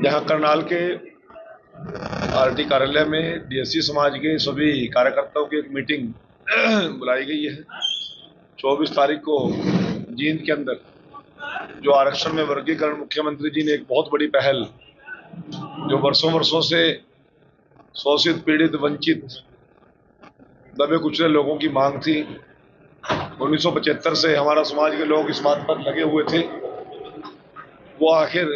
यहाँ करनाल के पार्टी कार्यालय में डीएससी समाज के सभी कार्यकर्ताओं की एक मीटिंग बुलाई गई है। 24 तारीख को जींद के अंदर जो आरक्षण में वर्गीकरण, मुख्यमंत्री जी ने एक बहुत बड़ी पहल, जो वर्षों वर्षों से शोषित, पीड़ित, वंचित, दबे कुचले लोगों की मांग थी। 1975 से हमारा समाज के लोग इस बात पर लगे हुए थे। वो आखिर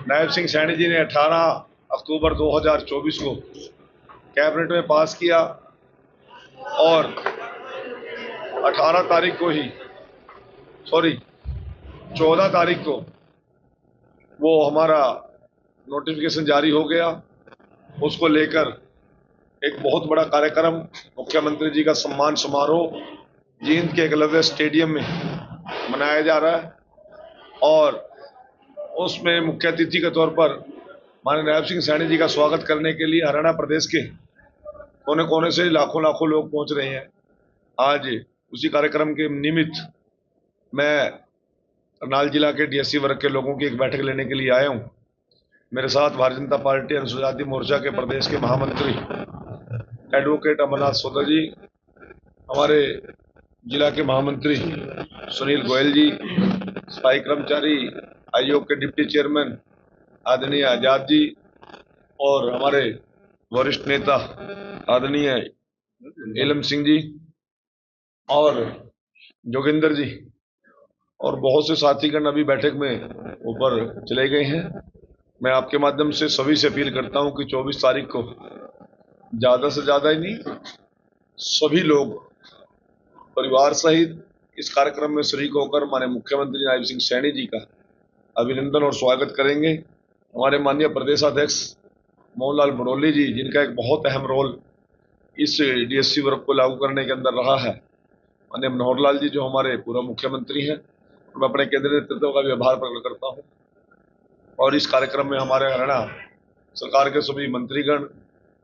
नायब सिंह सैनी जी ने 18 अक्टूबर 2024 को कैबिनेट में पास किया और 18 तारीख को ही 14 तारीख को वो हमारा नोटिफिकेशन जारी हो गया। उसको लेकर एक बहुत बड़ा कार्यक्रम, मुख्यमंत्री जी का सम्मान समारोह जींद के एकलव्य स्टेडियम में मनाया जा रहा है और उसमें मुख्य अतिथि के तौर पर माननीय नायब सिंह सैनी जी का स्वागत करने के लिए हरियाणा प्रदेश के कोने कोने से लाखों लाखों लोग पहुंच रहे हैं। आज उसी कार्यक्रम के निमित्त मैं करनाल जिला के डीएससी वर्ग के लोगों की एक बैठक लेने के लिए आया हूं। मेरे साथ भारतीय जनता पार्टी अनुसूचित जाति मोर्चा के प्रदेश के महामंत्री एडवोकेट अमरनाथ सोदा जी, हमारे जिला के महामंत्री सुनील गोयल जी, सफाई कर्मचारी आयोग के डिप्टी चेयरमैन आदरणीय आजाद जी और हमारे वरिष्ठ नेता आदरणीय एलम सिंह जी और जोगिंदर जी और बहुत से साथीगण अभी बैठक में ऊपर चले गए हैं। मैं आपके माध्यम से सभी से अपील करता हूं कि 24 तारीख को ज्यादा से ज्यादा ही नहीं, सभी लोग परिवार सहित इस कार्यक्रम में शरीक होकर माननीय मुख्यमंत्री नायब सिंह सैनी जी का अभिनंदन और स्वागत करेंगे। हमारे माननीय प्रदेशाध्यक्ष मोहनलाल बड़ोली जी, जिनका एक बहुत अहम रोल इस डीएससी वर्ग को लागू करने के अंदर रहा है, माननीय मनोहर लाल जी जो हमारे पूर्व मुख्यमंत्री हैं, मैं अपने केंद्रीय नेतृत्व का भी आभार प्रकट करता हूं। और इस कार्यक्रम में हमारे हरियाणा सरकार के सभी मंत्रीगण,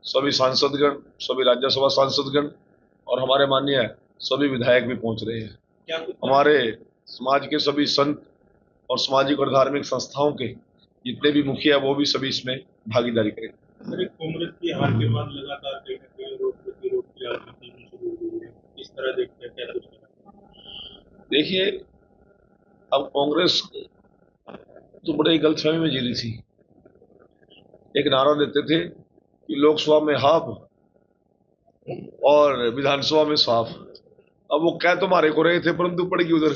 सभी सांसदगण, सभी राज्यसभा सांसदगण और हमारे माननीय सभी विधायक भी पहुंच रहे हैं। हमारे समाज के सभी संत और सामाजिक और धार्मिक संस्थाओं के जितने भी मुखिया, वो भी सभी इसमें भागीदारी करें। कांग्रेस की हार के बाद लगातार कहीं ना कहीं रोड प्रतिरोध की राजनीति भी शुरू हो गई है, इस तरह देखते हैं क्या कुछ करना? देखिए, अब कांग्रेस तो बड़े गलतफहमी में जी रही थी। एक नारा देते थे कि लोकसभा में हाफ और विधानसभा में साफ। अब वो कह तो मारे को रहे थे, परंतु पड़ेगी उधर।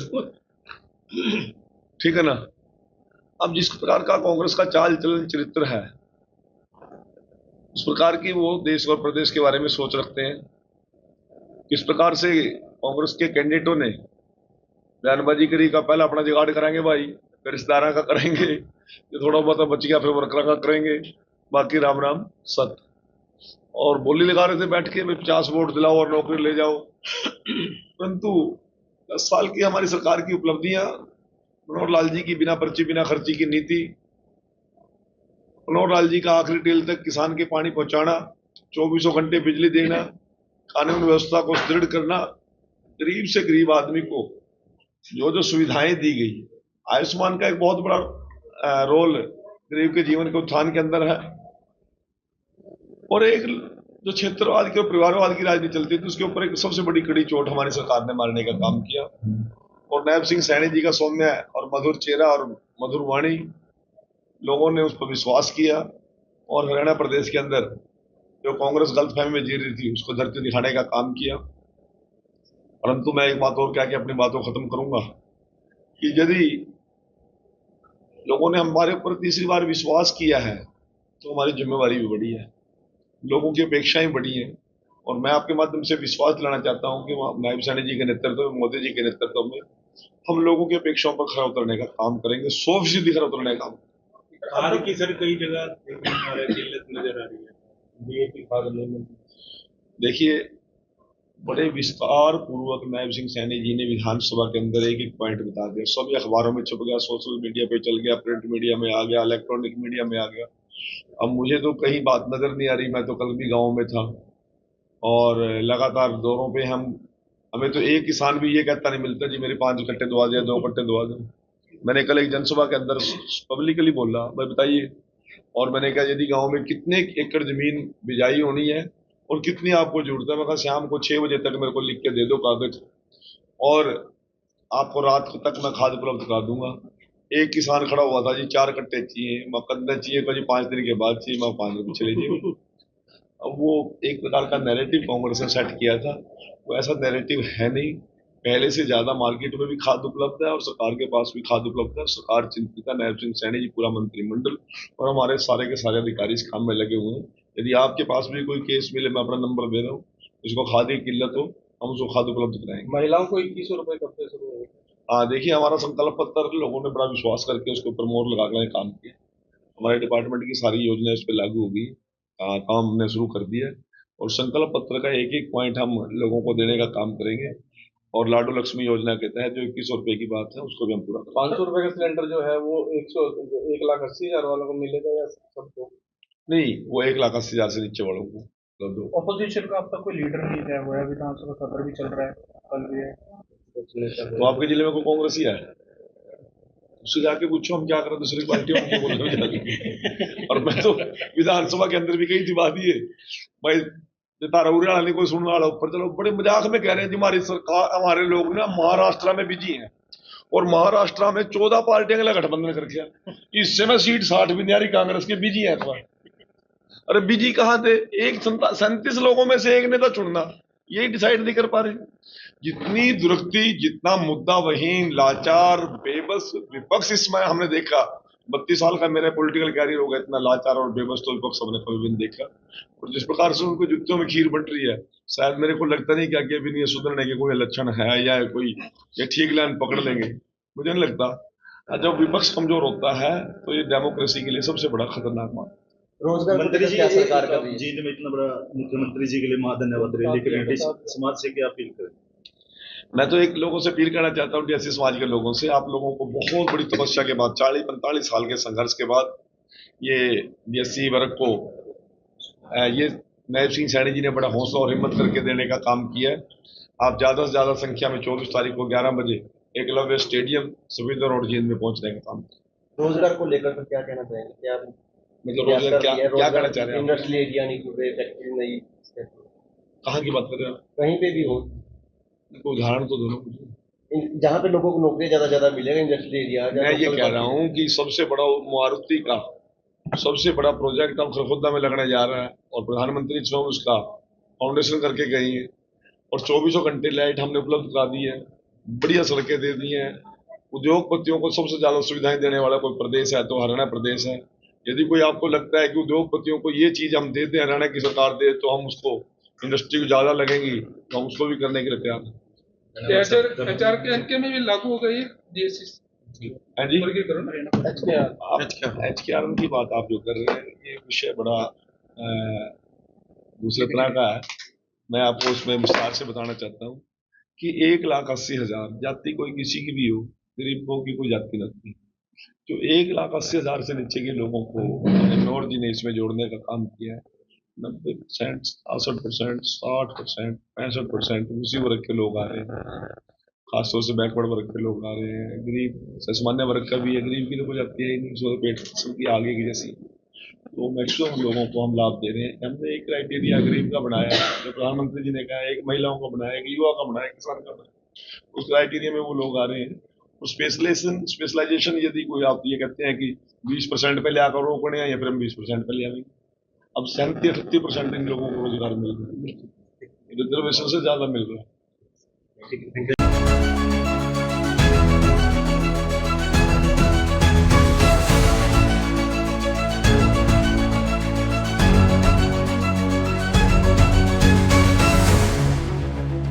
ठीक है ना। अब जिस प्रकार का कांग्रेस का चाल चलन चरित्र है, उस प्रकार की वो देश और प्रदेश के बारे में सोच रखते हैं। किस प्रकार से कांग्रेस के कैंडिडेटों ने बयानबाजी करी का पहला अपना जुगाड़ कराएंगे भाई, फिर रिश्तेदारा का करेंगे, जो थोड़ा बहुत बच गया फिर वर्करा का करेंगे, बाकी राम राम सत। और बोली लगा रहे थे बैठ के, 50 वोट दिलाओ और नौकरी ले जाओ। परंतु 10 साल की हमारी सरकार की उपलब्धियां, मनोहर लाल जी की बिना पर्ची बिना खर्ची की नीति, मनोहर लाल जी का आखिरी टेल तक किसान के पानी पहुंचाना, 24 घंटे बिजली देना, कानून व्यवस्था को सुदृढ़ करना, गरीब से गरीब आदमी को जो जो सुविधाएं दी गई, आयुष्मान का एक बहुत बड़ा रोल गरीब के जीवन के उत्थान के अंदर है। और एक जो क्षेत्रवाद की और परिवारवाद की राजनीति चलती थी, उसके ऊपर एक सबसे बड़ी कड़ी चोट हमारी सरकार ने मारने का काम किया। और नायब सिंह सैनी जी का सौम्य और मधुर चेहरा और मधुर वाणी, लोगों ने उस पर विश्वास किया और हरियाणा प्रदेश के अंदर जो कांग्रेस गलतफहमी में जी रही थी, उसको धरती दिखाने का काम किया। परंतु मैं एक बात और क्या कि अपनी बातों खत्म करूंगा कि यदि लोगों ने हमारे ऊपर तीसरी बार विश्वास किया है, तो हमारी जिम्मेवारी भी बड़ी है, लोगों की अपेक्षाएं बड़ी हैं। और मैं आपके माध्यम से विश्वास दिलाना चाहता हूं कि नायब सैनी जी के नेतृत्व में, मोदी जी के नेतृत्व में हम लोगों की अपेक्षाओं पर खरा उतरने का काम करेंगे, 100% खरा उतरने का काम। हार की सर कई जगह किल्लत नजर आ रही है, बीजेपी खाद लेने। देखिए, बड़े विस्तार पूर्वक नायब सिंह सैनी जी ने विधानसभा के अंदर एक एक पॉइंट बता दिया, सभी अखबारों में छप गया, सोशल मीडिया पे चल गया, प्रिंट मीडिया में आ गया, इलेक्ट्रॉनिक मीडिया में आ गया। अब मुझे तो कहीं बात नजर नहीं आ रही। मैं तो कल भी गाँव में था और लगातार दौरों पे हमें तो एक किसान भी ये कहता नहीं मिलता जी मेरे 5 कट्टे दुआ दिया, 2 कट्टे दुआ दो। मैंने कल एक जनसभा के अंदर पब्लिकली बोला, मैं बताइए, और मैंने कहा यदि गांव में कितने एकड़ जमीन बिजाई होनी है और कितनी आपको जरूरत है, मैं कहा शाम को 6 बजे तक मेरे को लिख के दे दो कागज, और आपको रात तक मैं खाद उपलब्ध करा दूंगा। एक किसान खड़ा हुआ था जी, 4 कट्टे चाहिए, मैं कंधा चाहिए तो जी 5 दिन के बाद चाहिए, मैं 5 दिन चले जाइए। अब वो एक प्रकार का नैरेटिव कांग्रेस ने सेट किया था, वो ऐसा नैरेटिव है नहीं। पहले से ज्यादा मार्केट में भी खाद उपलब्ध है और सरकार के पास भी खाद उपलब्ध है। सरकार चिंतित है, नायब सिंह सैनी जी, पूरा मंत्रिमंडल और हमारे सारे के सारे अधिकारी इस काम में लगे हुए हैं। यदि आपके पास भी कोई केस मिले, मैं अपना नंबर दे रहा हूँ, जिसको खाद की किल्लत हो, हम उसको खाद उपलब्ध कराएंगे। महिलाओं को 2100 रुपए कब से शुरू हुए? हाँ देखिए, हमारा संकल्प पत्र लोगों ने बड़ा विश्वास करके उसके ऊपर मोहर लगाकर काम किया। हमारे डिपार्टमेंट की सारी योजना इस पर लागू होगी, काम हमने शुरू कर दिया है, और संकल्प पत्र का एक एक पॉइंट हम लोगों को देने का काम करेंगे। और लाडू लक्ष्मी योजना के तहत जो 2100 रुपए की बात है उसको भी हम पूरा करेंगे। 500 रुपए का सिलेंडर जो है वो 1,80,000 वालों को मिलेगा या सबको? नहीं, वो 1,80,000 से नीचे वालों को उपलब्ध होगा। ऑपोजिशन का अब तक कोई लीडर नहीं गया हुआ है, विधानसभा सत्र भी चल रहा है, कल भी है। तो आपके जिले में कोई कांग्रेस ही है, उससे जाके पूछो हम क्या करें, दूसरी पार्टियों को बोलने में जाके। और मैं तो विधानसभा के अंदर भी कही थी बात ये, भाई तारा उड़ाना नहीं कोई सुनने वाला ऊपर, चलो बड़े मजाक में कह रहे हैं जी हमारी सरकार, हमारे लोग ना महाराष्ट्र में बिजी हैं, और महाराष्ट्र में 14 पार्टियां का गठबंधन कर दिया, इससे में सीट 60 भी नहीं आ रही, कांग्रेस के बिजी है। अरे बिजी कहाँ थे, 37 लोगों में से एक नेता चुनना, यही डिसाइड नहीं कर पा रहे। जितनी दुरुक्ति, जितना मुद्दा वहीन, लाचार, बेबस विपक्ष इसमें हमने देखा। 32 साल का मेरा पॉलिटिकल कैरियर होगा, इतना लाचार और बेबस तो विपक्ष हमने कभी भी नहीं देखा। और जिस प्रकार से उनको जुत्तों में खीर बट रही है, शायद मेरे को लगता नहीं कि आगे भी नहीं सुधरने के कोई लक्षण है, या कोई ये ठीक लाइन पकड़ लेंगे, मुझे नहीं लगता। जब विपक्ष कमजोर होता है तो ये डेमोक्रेसी के लिए सबसे बड़ा खतरनाक मामला। रोजगार मंत्री जी क्या सरकार कर रही है? जीत में इतना बड़ा मुख्यमंत्री जी के लिए धन्यवाद रहे, लेकिन समाज से क्या अपील करें? मैं तो एक लोगों से अपील करना चाहता हूँ, डीएससी समाज के लोगों से, आप लोगों को बहुत बड़ी तपस्या के बाद, 40-45 साल के संघर्ष के बाद ये डीएससी वर्ग को ये नायब सिंह सैनी जी ने बड़ा हौसला और हिम्मत करके देने का काम किया है। आप ज्यादा से ज्यादा संख्या में 24 तारीख को 11 बजे एकलव्य स्टेडियम सुविधा रोड जींद में पहुंचने का काम। रोजगार को लेकर तो क्या कहना चाहेंगे? क्या मतलब रोजगार क्या कहना चाह रहे हैं? इंडस्ट्रियल एरिया नहीं खुल रहे, फैक्ट्री नहीं, कहाँ की बात कर रहे हैं? कहीं पे भी हो, उदाहरण तो दोनों मुझे। जहाँ पे लोगों को नौकरी ज्यादा मिलेगा, इंडस्ट्रियल एरिया। मैं ये कह रहा हूँ कि सबसे बड़ा मारुति का सबसे बड़ा प्रोजेक्ट हम खरखुदा में लगने जा रहा है, और प्रधानमंत्री स्वयं उसका फाउंडेशन करके गई है, और 24 घंटे लाइट हमने उपलब्ध करा दी है, बढ़िया सड़कें दे दी हैं। उद्योगपतियों को सबसे ज्यादा सुविधाएं देने वाला कोई प्रदेश है तो हरियाणा प्रदेश है। यदि कोई आपको लगता है कि उद्योगपतियों को ये चीज हम देते हैं, हरियाणा की सरकार दे, तो हम उसको इंडस्ट्री को ज्यादा लगेंगी तो हम उसको भी करने के लिए तैयार हैं। एचआर के अंक में भी लागू हो गई है डीएससी। हाँ जी, अच्छा, एचकेआर की बात आप जो कर रहे हैं, ये विषय बड़ा दूसरे तरह का है। मैं आपको उसमें विस्तार से बताना चाहता हूँ कि 1,80,000 जाति कोई किसी की भी हो, गरीबों की कोई जाति नहीं, जो 1,80,000 से नीचे के लोगों को नौर जी ने इसमें जोड़ने का काम किया है। 90%, 66%, 60%, 65% उसी वर्ग के लोग आ रहे हैं, खासतौर से बैकवर्ड वर्ग के लोग आ रहे हैं। गरीब सामान्य वर्ग का भी है, गरीब की तो कोई जाती है नहीं, उसको पेट की आगे की जैसी, तो मैक्सिमम लोगों को हम लाभ दे रहे हैं। हमने एक क्राइटेरिया गरीब का बनाया, जो प्रधानमंत्री जी ने कहा, एक महिलाओं का बनाया, एक युवा का बनाया, किसान का बनाया, उस क्राइटेरिया में वो लोग आ रहे हैं। और स्पेशलाइजेशन यदि कोई आप ये कहते हैं कि 20% पे ले आकर रोकने हैं, या फिर हम 20% पे ले आएंगे, अब 37-38% इन लोगों को रोजगार मिल रहा है, रिजर्वेशन से ज्यादा मिल रहा है।